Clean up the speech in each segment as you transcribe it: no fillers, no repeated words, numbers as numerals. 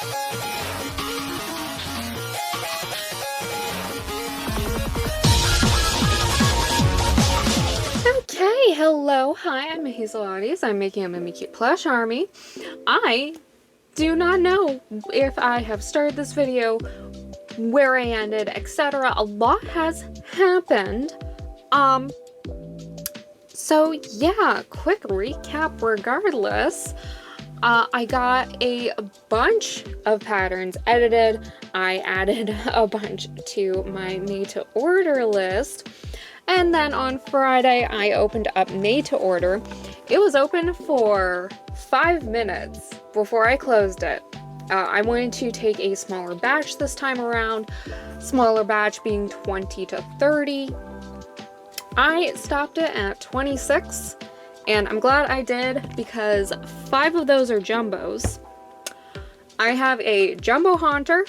Okay, hello, hi, I'm Hazelotties. I'm making a Mimikyus plush army. I do not know if I have started this video, where I ended, etc. A lot has happened. So yeah, quick recap regardless. I got a bunch of patterns edited. I added a bunch to my made to order list. And then on Friday, I opened up made to order. It was open for 5 minutes before I closed it. I wanted to take a smaller batch this time around, smaller batch being 20 to 30. I stopped it at 26, and I'm glad I did because 5 of those are jumbos. I have a Jumbo Haunter,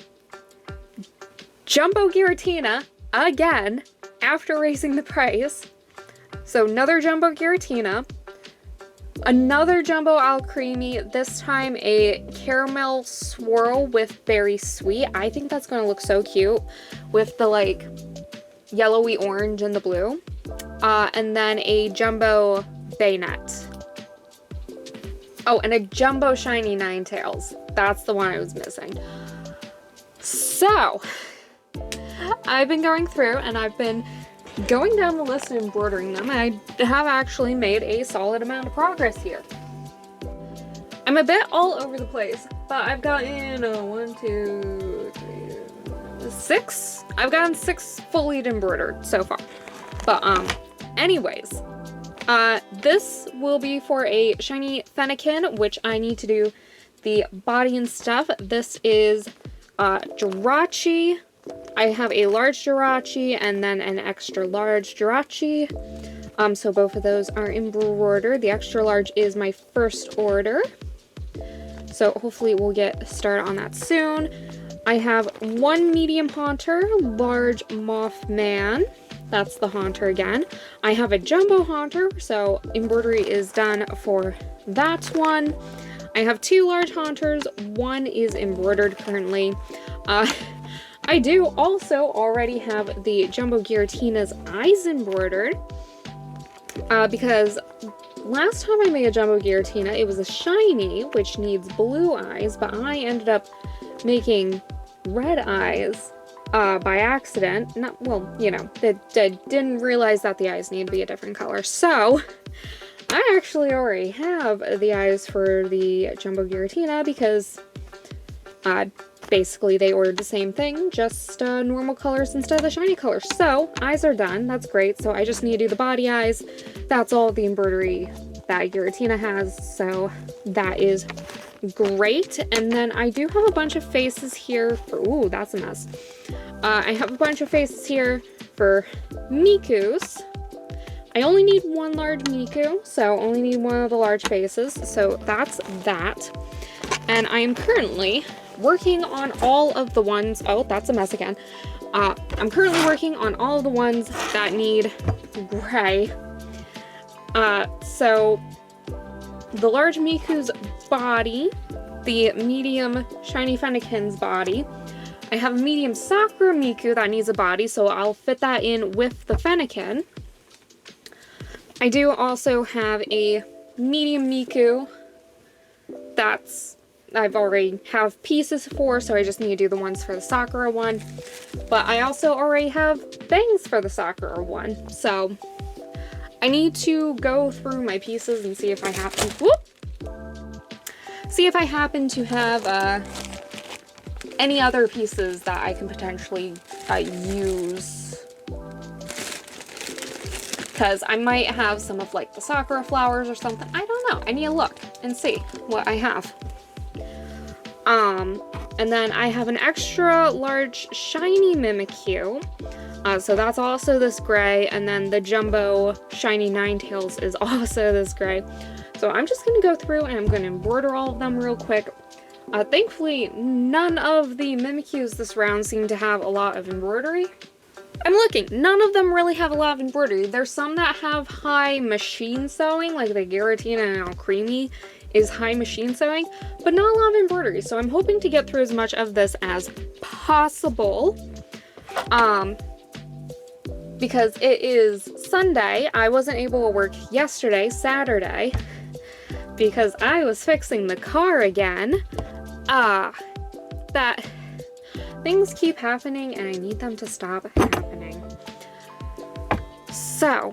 Jumbo Giratina, again, after raising the price. So another Jumbo Giratina, another Jumbo Alcremie, this time a caramel swirl with berry sweet. I think that's going to look so cute with the like yellowy orange and the blue. And then a Jumbo Bayonet. Oh, and a Jumbo Shiny Ninetales. That's the one I was missing. So, I've been going through and I've been going down the list and embroidering them. I have actually made a solid amount of progress here. I'm a bit all over the place, but I've gotten 1, 2, 3, 6. I've gotten 6 fully embroidered so far. But anyways, this will be for a shiny Fennekin, which I need to do the body and stuff. This is Jirachi. I have a large Jirachi and then an extra large Jirachi. So both of those are embroidered. The extra large is my first order. So hopefully we'll get started on that soon. I have 1 medium Haunter, large Mothman. That's the Haunter again. I have a Jumbo Haunter, so embroidery is done for that one. I have 2 large Haunters. 1 is embroidered currently. I do also already have the Jumbo Giratina's eyes embroidered, because last time I made a Jumbo Giratina, it was a shiny, which needs blue eyes, but I ended up making red eyes by accident. Not, well, you know, I didn't realize that the eyes need to be a different color, so I actually already have the eyes for the Jumbo Giratina because basically they ordered the same thing, just normal colors instead of the shiny colors. So eyes are done, that's great. So I just need to do the body eyes. That's all the embroidery that Giratina has, so that is great. And then I do have a bunch of faces here for, ooh, that's a mess. I have a bunch of faces here for Mimikyus. I only need 1 large Mimikyus, so only need 1 of the large faces, so that's that. And I am currently working on all of the ones, oh, that's a mess again. I'm currently working on all of the ones that need gray. So the large Miku's body, the medium shiny Fennekin's body. I have a medium Sakura Miku that needs a body, so I'll fit that in with the Fennekin. I do also have a medium Miku that's I've already have pieces for, so I just need to do the ones for the Sakura one. But I also already have bangs for the Sakura one, so I need to go through my pieces and see if I happen, see if I happen to have any other pieces that I can potentially use. Because I might have some of like the Sakura flowers or something. I don't know. I need to look and see what I have. And then I have an extra large shiny Mimikyus. So that's also this gray, and then the Jumbo Shiny Ninetales is also this gray. So I'm just going to go through and I'm going to embroider all of them real quick. Thankfully, none of the Mimikyus this round seem to have a lot of embroidery. I'm looking, none of them really have a lot of embroidery. There's some that have high machine sewing, like the Giratina and Alcremie is high machine sewing, but not a lot of embroidery. So I'm hoping to get through as much of this as possible. Because it is Sunday. I wasn't able to work yesterday, Saturday, because I was fixing the car again. That things keep happening and I need them to stop happening. So,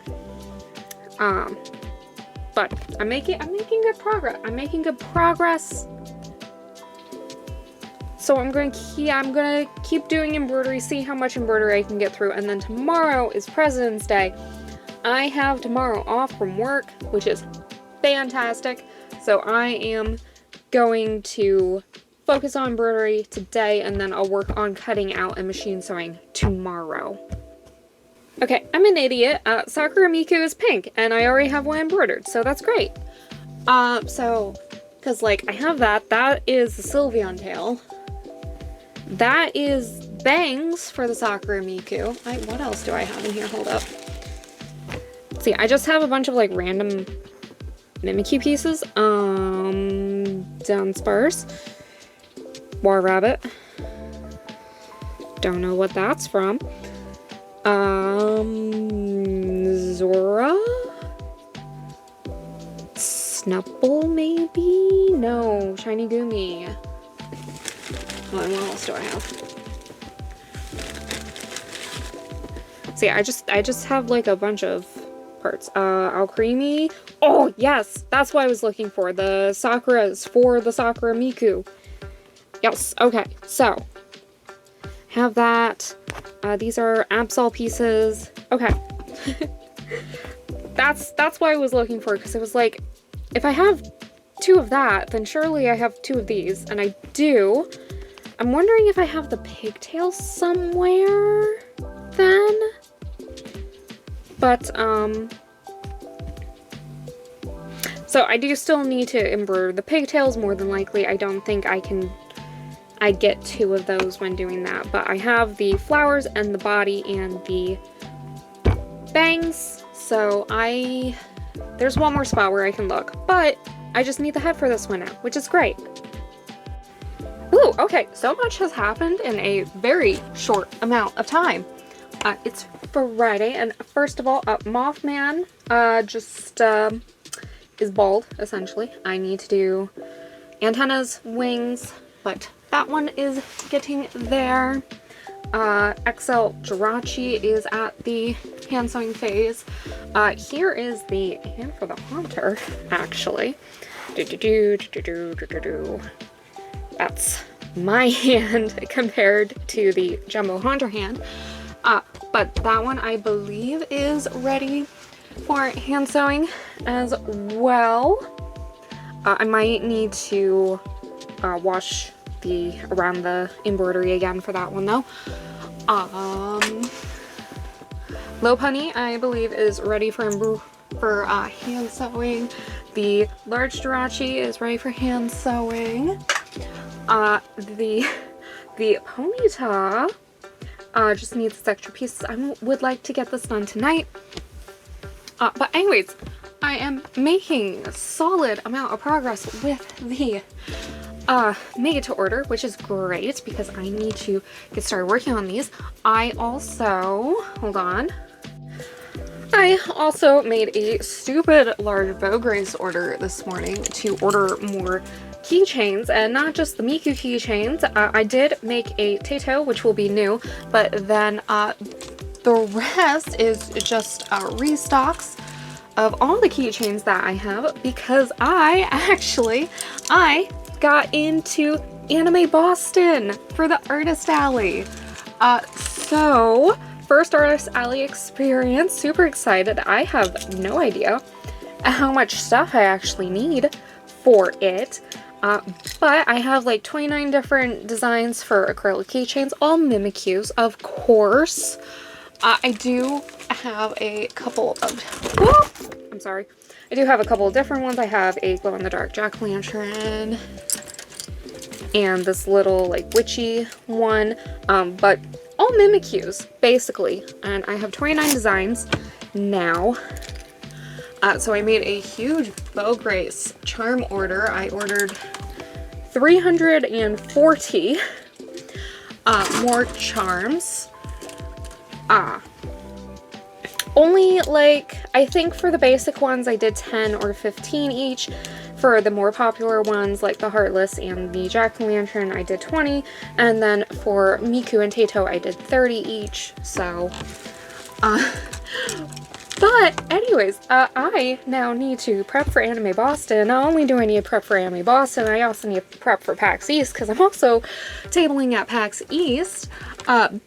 but I'm making good progress. I'm making good progress. So I'm gonna keep doing embroidery, see how much embroidery I can get through, and then tomorrow is President's Day. I have tomorrow off from work, which is fantastic. So I am going to focus on embroidery today, and then I'll work on cutting out and machine sewing tomorrow. Okay, I'm an idiot. Sakura Miku is pink, and I already have one embroidered, so that's great. Because, like, I have that is the Sylveon tail. That is bangs for the Sakura Miku. What else do I have in here? Hold up. See, I just have a bunch of, like, random Mimikyu pieces. Dunsparce. War Rabbit. Don't know what that's from. Zora? Snubble, maybe? No, Shiny Gumi. What else do I have? See, I just have like a bunch of parts. Alcremie. Oh, yes! That's what I was looking for. The Sakuras for the Sakura Miku. Yes, okay, so. Have that. These are Absol pieces. Okay. That's what I was looking for, because it was like, if I have 2 of that, then surely I have 2 of these, and I do. I'm wondering if I have the pigtail somewhere then. But, so I do still need to embroider the pigtails more than likely. I don't think I'd get 2 of those when doing that, but I have the flowers and the body and the bangs, so there's one more spot where I can look, but I just need the head for this one now, which is great. Ooh, okay, so much has happened in a very short amount of time. It's Friday, and first of all, Mothman is bald, essentially. I need to do antennas, wings, but that one is getting there. XL Jirachi is at the hand sewing phase. Here is the hand for the Haunter, actually. That's my hand compared to the Jumbo Haunter hand. But that one I believe is ready for hand sewing as well. I might need to wash around the embroidery again for that one though. Lopunny I believe is ready for hand sewing. The large Jirachi is ready for hand sewing. The Ponyta just needs its extra pieces. I would like to get this done tonight. But anyways, I am making a solid amount of progress with the made to order, which is great because I need to get started working on these. I also made a stupid large bow grace order this morning to order more keychains, and not just the Miku keychains. I did make a Tato, which will be new, but then the rest is just restocks of all the keychains that I have, because I got into Anime Boston for the Artist Alley. So first Artist Alley experience, super excited. I have no idea how much stuff I actually need for it. But I have like 29 different designs for acrylic keychains, all Mimikyus, of course. I do have a couple of, I do have a couple of different ones. I have a glow-in-the-dark jack-o'-lantern and this little like witchy one, but all Mimikyus basically, and I have 29 designs now. So I made a huge Bow Grace charm order. I ordered 340 more charms. Only like, I think for the basic ones I did 10 or 15 each. For the more popular ones like the Heartless and the Jack-o'-lantern I did 20. And then for Miku and Tato I did 30 each. So, but anyways, I now need to prep for Anime Boston. Not only do I need to prep for Anime Boston, I also need to prep for PAX East because I'm also tabling at PAX East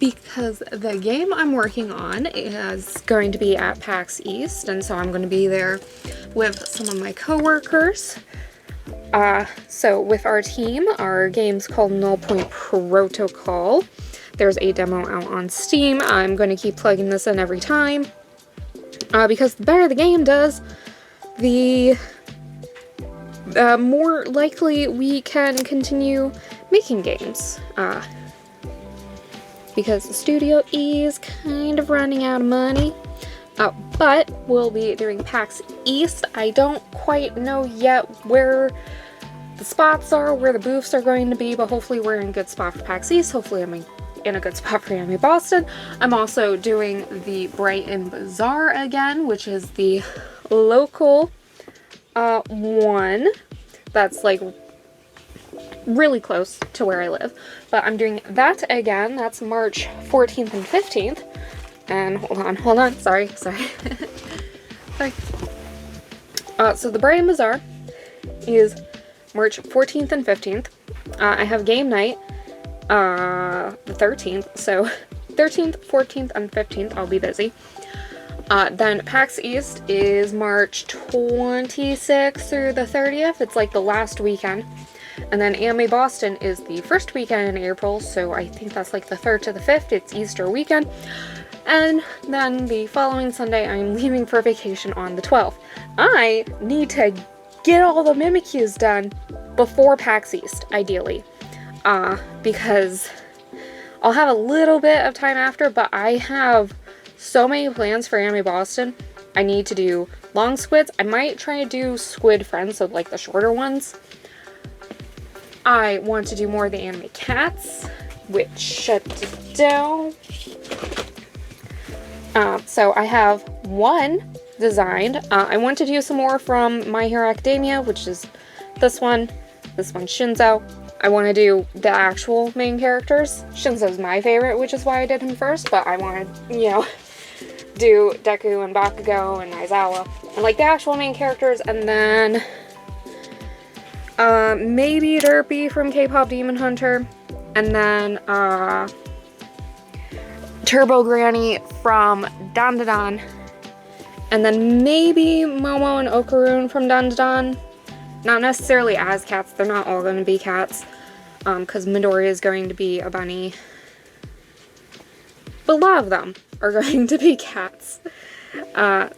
because the game I'm working on is going to be at PAX East, and so I'm going to be there with some of my coworkers. So with our team, our game's called Null Point Protocol. There's a demo out on Steam. I'm going to keep plugging this in every time. Because the better the game does, the more likely we can continue making games. Because the studio is kind of running out of money. But we'll be doing PAX East. I don't quite know yet where the spots are, where the booths are going to be, but hopefully we're in a good spot for PAX East. Hopefully I'm in a good spot for Anime Boston. I'm also doing the Brighton Bazaar again, which is the local one that's like really close to where I live. But I'm doing that again. That's March 14th and 15th. And hold on, sorry. Sorry. So the Brighton Bazaar is March 14th and 15th. I have game night the 13th, so 13th, 14th, and 15th I'll be busy. Then PAX East is March 26th through the 30th. It's like the last weekend. And then Anime Boston is the first weekend in April, so I think that's like the 3rd to the 5th. It's Easter weekend. And then the following Sunday, I'm leaving for vacation on the 12th. I need to get all the Mimikyus done before PAX East, ideally. Because I'll have a little bit of time after, but I have so many plans for Anime Boston. I need to do long squids. I might try to do Squid Friends, so like the shorter ones. I want to do more of the anime cats, which shut down. So I have one designed. I want to do some more from My Hero Academia, which is this one Shinzo. I want to do the actual main characters. Shinzo's my favorite, which is why I did him first, but I want to, you know, do Deku and Bakugo and Aizawa, and like the actual main characters, and then maybe Derpy from K-Pop Demon Hunter, and then Turbo Granny from Dandadan, and then maybe Momo and Okaroon from Dandadan. Not necessarily as cats, they're not all going to be cats, because Midori is going to be a bunny, but a lot of them are going to be cats. I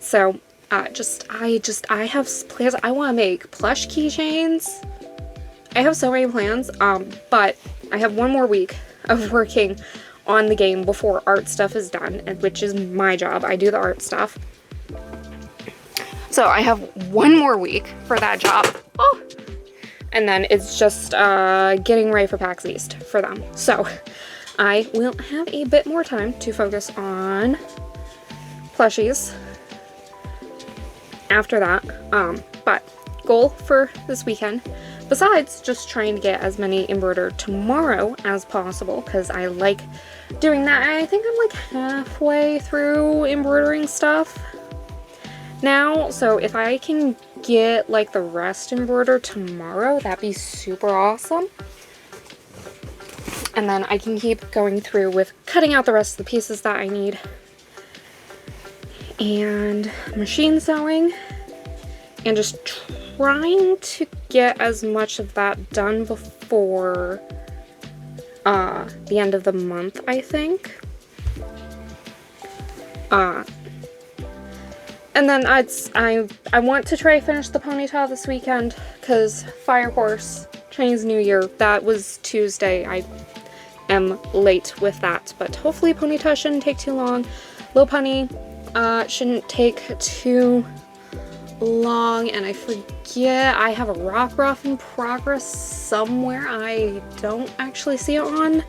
have plans. I want to make plush keychains. I have so many plans, but I have one more week of working on the game before art stuff is done, which is my job. I do the art stuff. So I have one more week for that job. Oh! And then it's just getting ready for PAX East for them. So I will have a bit more time to focus on plushies after that. But goal for this weekend, besides just trying to get as many embroidered tomorrow as possible, because I like doing that. I think I'm like halfway through embroidering stuff now, so if I can get like the rest embroidered tomorrow, that'd be super awesome. And then I can keep going through with cutting out the rest of the pieces that I need, and machine sewing, and just trying to get as much of that done before the end of the month, I think. And then I want to try to finish the ponytail this weekend, because Fire Horse, Chinese New Year, that was Tuesday. I am late with that, but hopefully ponytail shouldn't take too long. Low pony shouldn't take too long, and I forget I have a rock ruff in progress somewhere. I don't actually see it on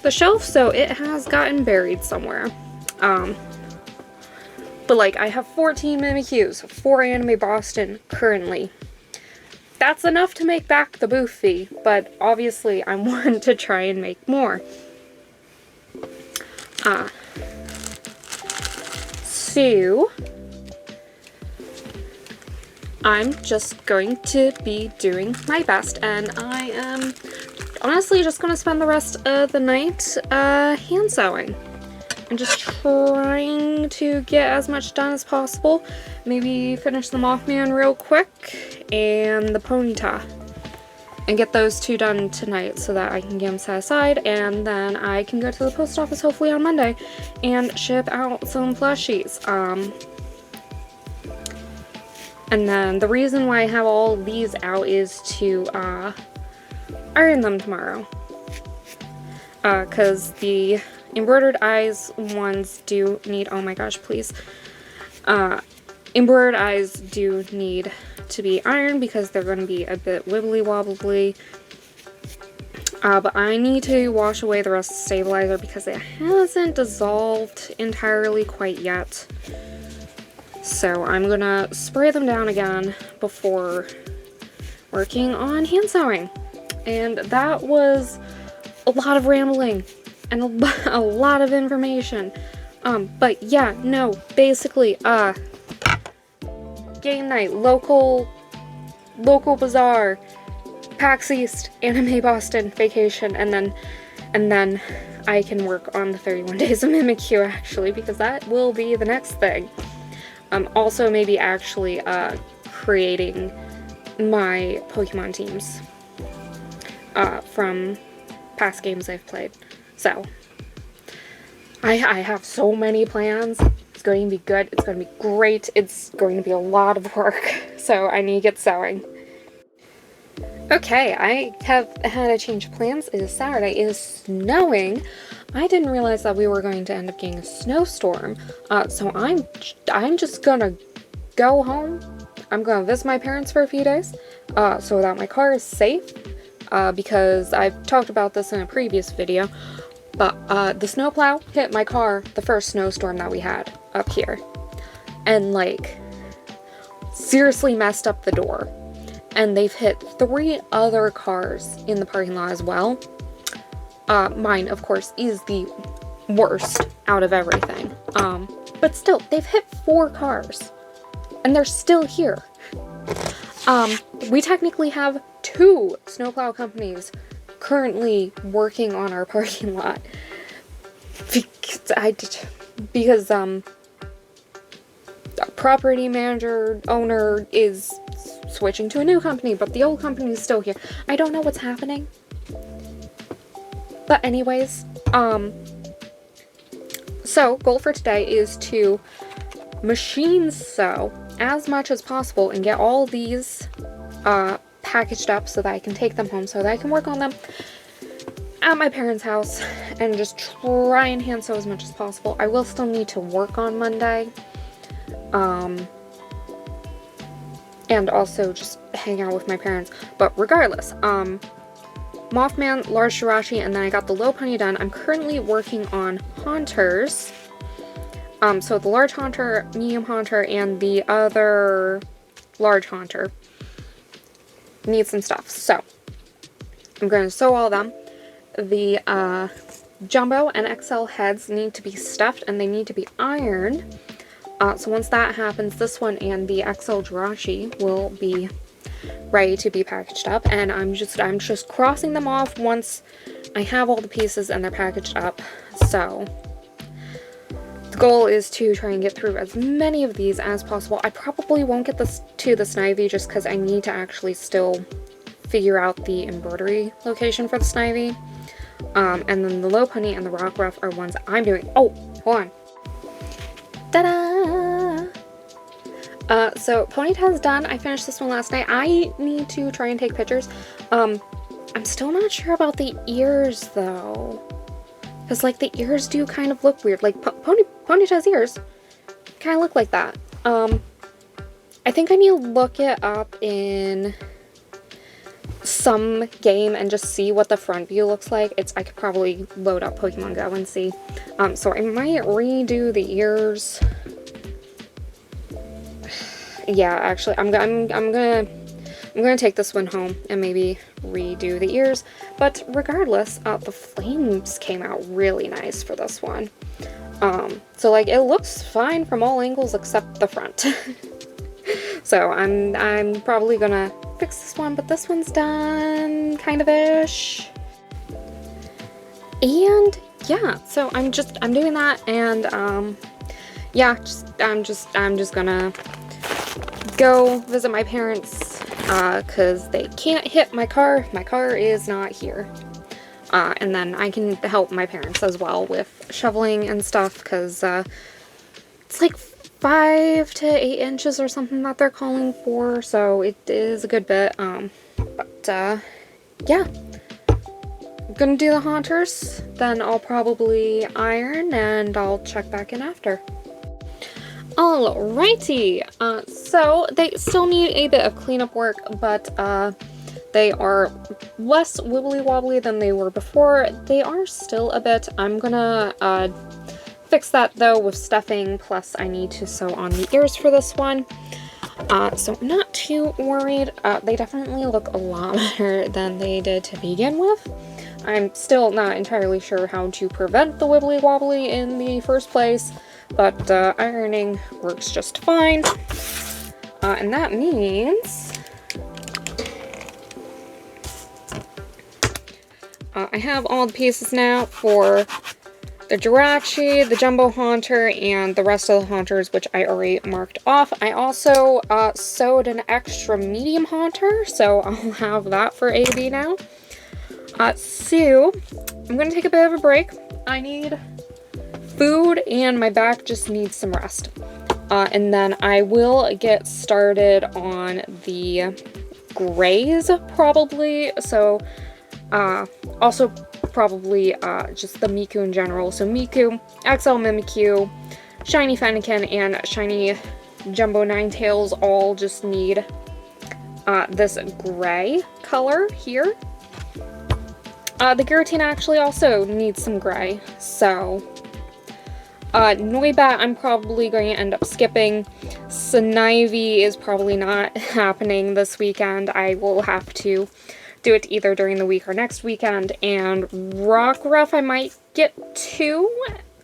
the shelf, so it has gotten buried somewhere. But like, I have 14 Mimikyus, 4 Anime Boston currently. That's enough to make back the booth fee, but obviously I want to try and make more. So I'm just going to be doing my best, and I am honestly just going to spend the rest of the night hand sewing and just trying to get as much done as possible. Maybe finish the Mothman real quick and the Ponyta, and get those 2 done tonight so that I can get them set aside, and then I can go to the post office hopefully on Monday and ship out some plushies. And then the reason why I have all these out is to iron them tomorrow. Because the embroidered eyes ones do need, oh my gosh, please. Embroidered eyes do need to be ironed because they're going to be a bit wibbly wobbly. But I need to wash away the rest of the stabilizer because it hasn't dissolved entirely quite yet. So I'm gonna spray them down again before working on hand sewing. And that was a lot of rambling and a lot of information. But yeah, no, basically, game night, local bazaar, PAX East, Anime Boston, vacation, and then I can work on the 31 Days of Mimikyu actually, because that will be the next thing. Also maybe actually creating my Pokemon teams from past games I've played. So I have so many plans. It's going to be good. It's going to be great. It's going to be a lot of work. So I need to get sewing. Okay, I have had a change of plans. It is Saturday. It is snowing. I didn't realize that we were going to end up getting a snowstorm. So I'm just gonna go home. I'm gonna visit my parents for a few days, so that my car is safe. Because I've talked about this in a previous video, but the snowplow hit my car the first snowstorm that we had up here, and like seriously messed up the door. And they've hit 3 other cars in the parking lot as well. Mine, of course, is the worst out of everything. But still, they've hit 4 cars. And they're still here. We technically have 2 snowplow companies currently working on our parking lot. Because property manager, owner is switching to a new company, but the old company is still here. I don't know what's happening. But anyways, so goal for today is to machine sew as much as possible and get all these packaged up so that I can take them home so that I can work on them at my parents' house and just try and hand sew as much as possible. I will still need to work on Monday. And also just hang out with my parents. But regardless, Mothman, Large Jirachi, and then I got the low pony done. I'm currently working on haunters. So the large haunter, medium haunter, and the other large haunter need some stuff. So I'm going to sew all of them. The jumbo and XL heads need to be stuffed and they need to be ironed. So once that happens, this one and the XL Jirachi will be ready to be packaged up, and I'm just crossing them off once I have all the pieces and they're packaged up. So the goal is to try and get through as many of these as possible. I probably won't get this to the Snivy just because I need to actually still figure out the embroidery location for the Snivy. And then the low pony and the rock ruff are ones I'm doing. Oh, hold on. Ta-da! So Ponyta's done. I finished this one last night. I need to try and take pictures. I'm still not sure about the ears though. Because like the ears do kind of look weird. Like Ponyta's ears kind of look like that. I think I need to look it up in some game and just see what the front view looks like. I could probably load up Pokemon Go and see. So I might redo the ears. Yeah, actually, I'm gonna take this one home and maybe redo the ears. But regardless, the flames came out really nice for this one. So like it looks fine from all angles except the front. So I'm probably gonna fix this one, but this one's done kind of ish. And yeah, so I'm doing that, and yeah, I'm just gonna go visit my parents because they can't hit my car. My car is not here. And then I can help my parents as well with shoveling and stuff, because it's like 5 to 8 inches or something that they're calling for, so it is a good bit. But yeah, I'm gonna do the haunters, then I'll probably iron, and I'll check back in after. Alrighty, so they still need a bit of cleanup work, but they are less wibbly wobbly than they were before. They are still a bit. I'm gonna fix that though with stuffing, plus I need to sew on the ears for this one. So I'm not too worried. They definitely look a lot better than they did to begin with. I'm still not entirely sure how to prevent the wibbly wobbly in the first place, but ironing works just fine. And that means I have all the pieces now for the Jirachi, the Jumbo Haunter, and the rest of the Haunters, which I already marked off. I also sewed an extra medium Haunter, so I'll have that for AB now. So, I'm going to take a bit of a break. I need food, and my back just needs some rest. And then I will get started on the grays, probably. So, also probably just the Miku in general. So Miku, XL Mimikyu, Shiny Fennekin, and Shiny Jumbo Ninetales all just need this gray color here. The Giratina actually also needs some gray, so Noibat I'm probably going to end up skipping. Snivy is probably not happening this weekend. I will have to do it either during the week or next weekend. And Rockruff I might get to.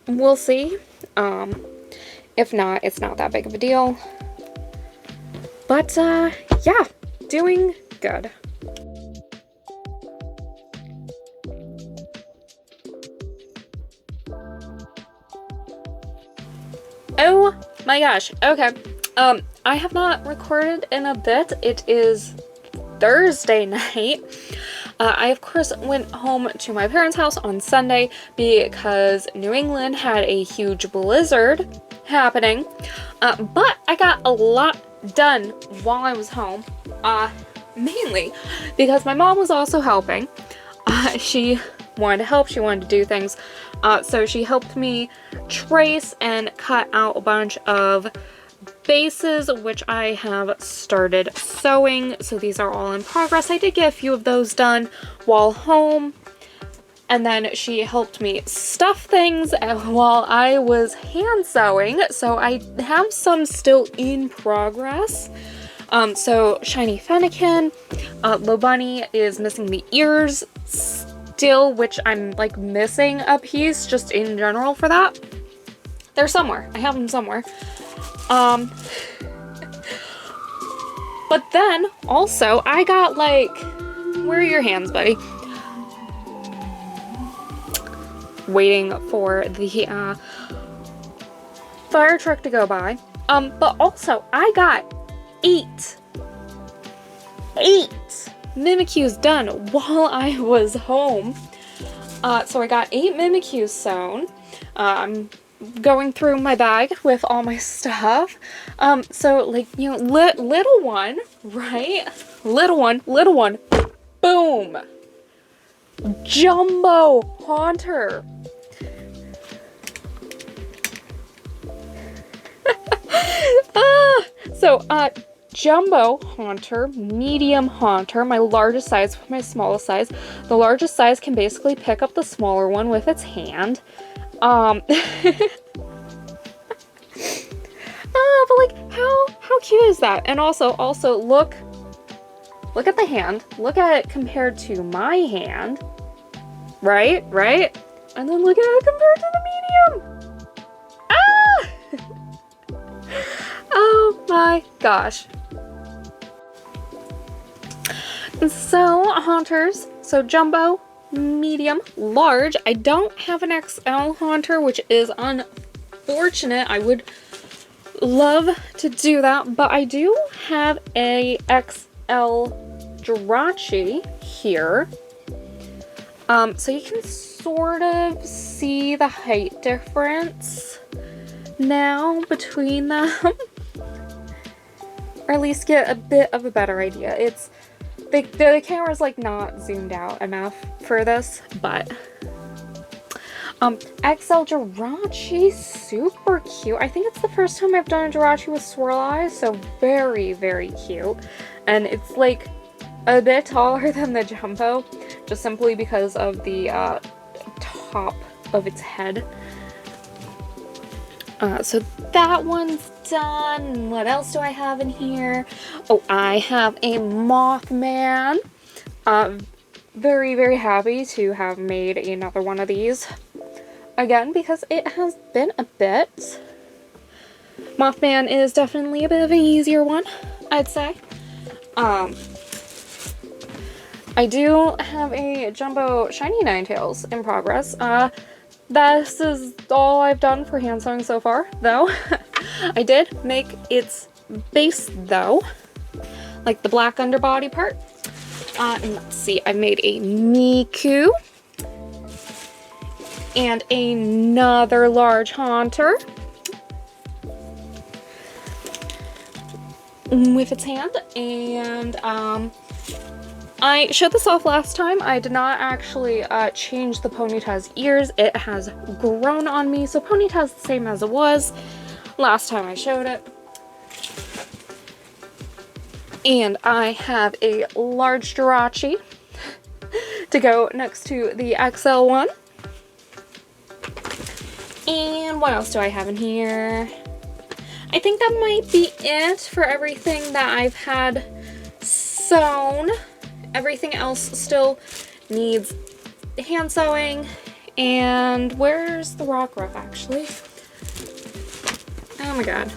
We'll see. If not, it's not that big of a deal. But yeah, doing good. Oh my gosh, okay. I have not recorded in a bit. It is Thursday night. I of course went home to my parents' house on Sunday because New England had a huge blizzard happening. But I got a lot done while I was home. Mainly because my mom was also helping. She wanted to help, she wanted to do things. So she helped me trace and cut out a bunch of bases, which I have started sewing. So these are all in progress. I did get a few of those done while home. And then she helped me stuff things while I was hand sewing. So I have some still in progress. So Shiny Fennekin, Lobunny is missing the ears still, which I'm like missing a piece just in general for that. They're somewhere. I have them somewhere. But then also I got like, where are your hands, buddy? Waiting for the fire truck to go by. But also I got 8 Mimikyus done while I was home. So I got 8 Mimikyus sewn. I'm going through my bag with all my stuff. So like, you know, little one, right? Little one, boom! Jumbo Haunter. So jumbo haunter, medium haunter, my largest size for my smallest size. The largest size can basically pick up the smaller one with its hand. But like, how cute is that? And also look at the hand. Look at it compared to my hand. Right? And then look at it compared to the medium. Ah! Oh my gosh. So, haunters. So, jumbo, medium, large. I don't have an XL haunter, which is unfortunate. I would love to do that, but I do have a XL Jirachi here. So you can sort of see the height difference now between them. Or at least get a bit of a better idea. It's the camera's like not zoomed out enough for this, but XL Jirachi, super cute. I think it's the first time I've done a Jirachi with swirl eyes, so very, very cute. And it's like a bit taller than the jumbo, just simply because of the top of its head. So that one's done. What else do I have in here? Oh, I have a Mothman. Very, very happy to have made another one of these. Again, because it has been a bit. Mothman is definitely a bit of an easier one, I'd say. I do have a jumbo shiny Ninetales in progress. This is all I've done for hand sewing so far, though. I did make its base, though, like the black underbody part. And let's see, I made a Miku and another large haunter with its hand. And I showed this off last time. I did not actually change the Ponyta's ears. It has grown on me, so Ponyta's the same as it was last time I showed it. And I have a large Jirachi to go next to the XL one. And what else do I have in here? I think that might be it for everything that I've had sewn. Everything else still needs hand sewing. And where's the rock ruff, actually? Oh my god.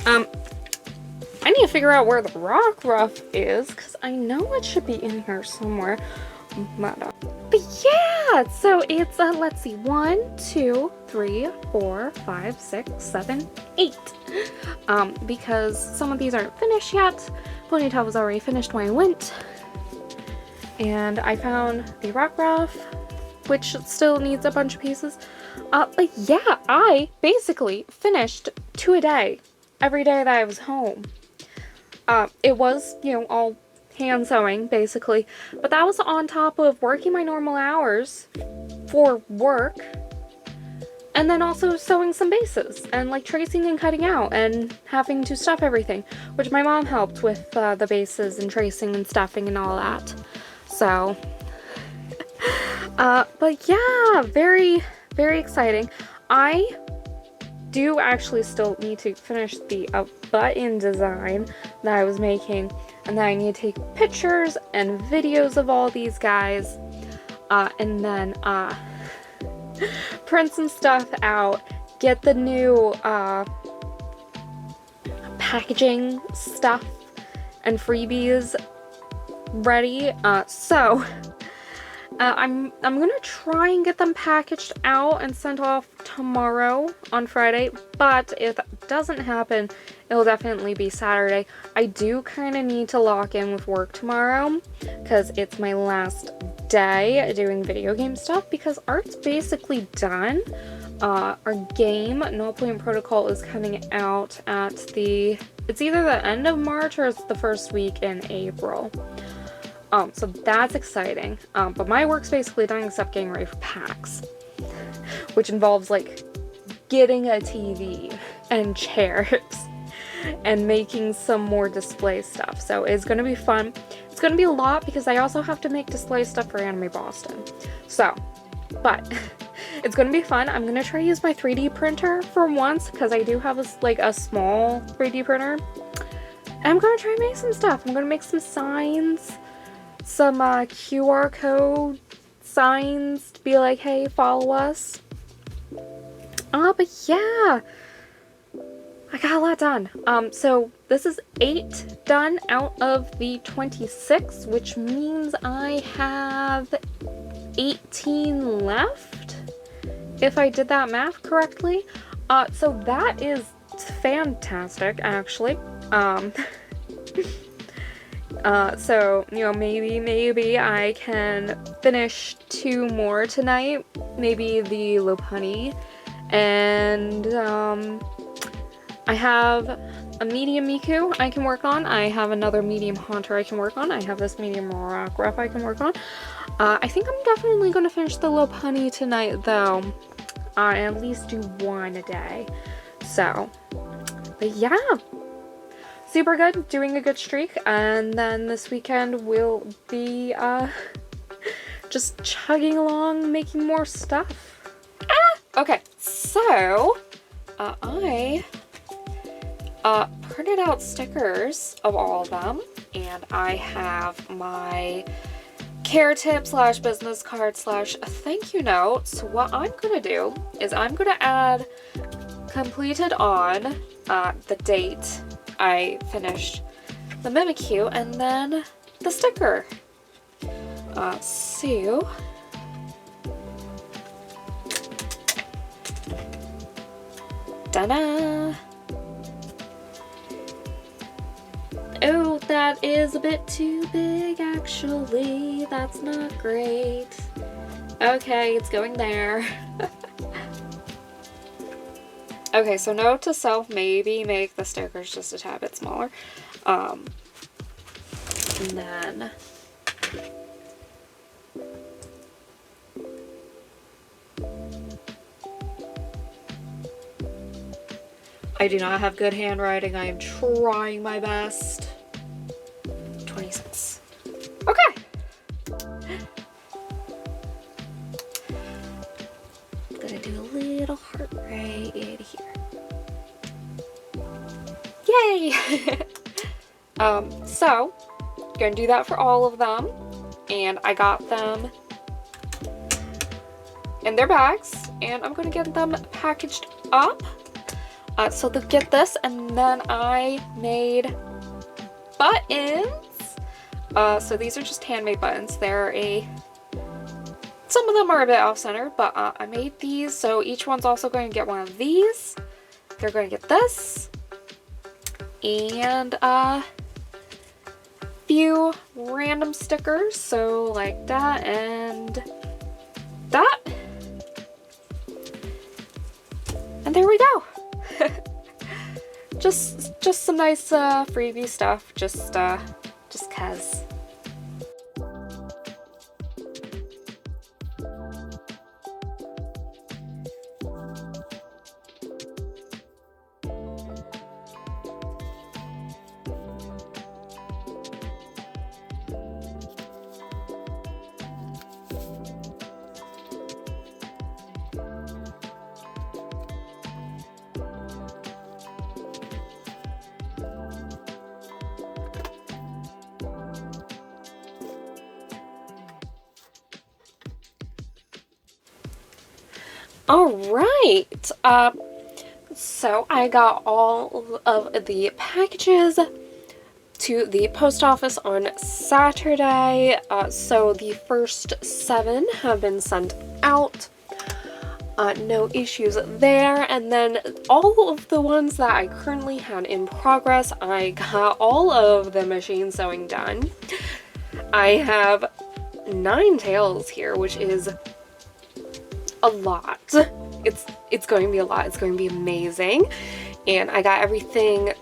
I need to figure out where the rock ruff is, because I know it should be in here somewhere. But yeah, so it's, let's see, 1, 2, 3, 4, 5, 6, 7, 8. Because some of these aren't finished yet. Ponytail was already finished when I went. And I found the rock ruff, which still needs a bunch of pieces. But yeah, I basically finished 2 a day, every day that I was home. It was, you know, all hand sewing, basically. But that was on top of working my normal hours for work. And then also sewing some bases, and like tracing and cutting out, and having to stuff everything. Which my mom helped with the bases and tracing and stuffing and all that. So, but yeah, very, very exciting. I do actually still need to finish the button design that I was making, and then I need to take pictures and videos of all these guys, and then print some stuff out, get the new packaging stuff and freebies ready. I'm gonna try and get them packaged out and sent off tomorrow on Friday, but if that doesn't happen, it'll definitely be Saturday. I do kind of need to lock in with work tomorrow because it's my last day doing video game stuff, because art's basically done. Our game, No Point Protocol, is coming out at it's either the end of March or it's the first week in April. So that's exciting. But my work's basically done except getting ready for PAX, which involves like getting a TV and chairs and making some more display stuff. So it's going to be fun. It's going to be a lot because I also have to make display stuff for Anime Boston. So, but it's going to be fun. I'm going to try to use my 3D printer for once because I do have a small 3D printer. And I'm going to try and make some stuff. I'm going to make some signs, some QR code signs to be like, hey, follow us. But yeah, I got a lot done. So this is 8 done out of the 26, which means I have 18 left, if I did that math correctly. So that is fantastic, actually. So, you know, maybe I can finish 2 more tonight. Maybe the Lopunny. And, I have a medium Miku I can work on. I have another medium Haunter I can work on. I have this medium Rockruff I can work on. I think I'm definitely going to finish the Lopunny tonight, though. At least do 1 a day. So, but yeah. Super good, doing a good streak, and then this weekend we'll be just chugging along, making more stuff. Okay, so I printed out stickers of all of them, and I have my care tip / business card / thank you note. So what I'm gonna do is I'm gonna add completed on the date I finished the Mimikyu, and then the sticker. So ta-da! Oh, that is a bit too big, actually. That's not great. Okay, it's going there. Okay, so note to self, maybe make the stickers just a tad bit smaller. And then I do not have good handwriting. I am trying my best. 26. Okay. I'm gonna do a little heart right here. Yay! So, gonna do that for all of them. And I got them in their bags. And I'm gonna get them packaged up. So they'll get this, and then I made buttons. So these are just handmade buttons. Some of them are a bit off-center, but I made these. So each one's also going to get one of these. They're going to get this. And a few random stickers. So like that and that. And there we go. just some nice freebie stuff, just cause. Alright, so I got all of the packages to the post office on Saturday. So the first 7 have been sent out. No issues there. And then all of the ones that I currently had in progress, I got all of the machine sewing done. I have 9 tails here, which is a lot. It's going to be a lot. It's going to be amazing. And I got everything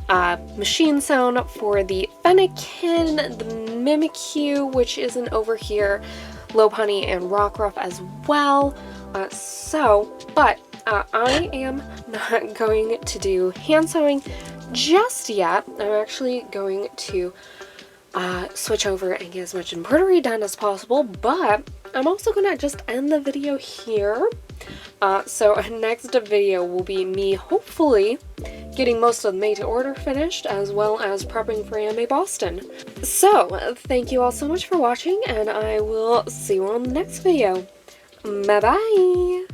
machine sewn for the Fennekin, the Mimikyu, which isn't over here, Lopunny, and Rockruff as well. But I am not going to do hand sewing just yet. I'm actually going to switch over and get as much embroidery done as possible, but I'm also gonna just end the video here. So next video will be me hopefully getting most of the made to order finished, as well as prepping for AMA Boston. So thank you all so much for watching, and I will see you on the next video. Bye bye!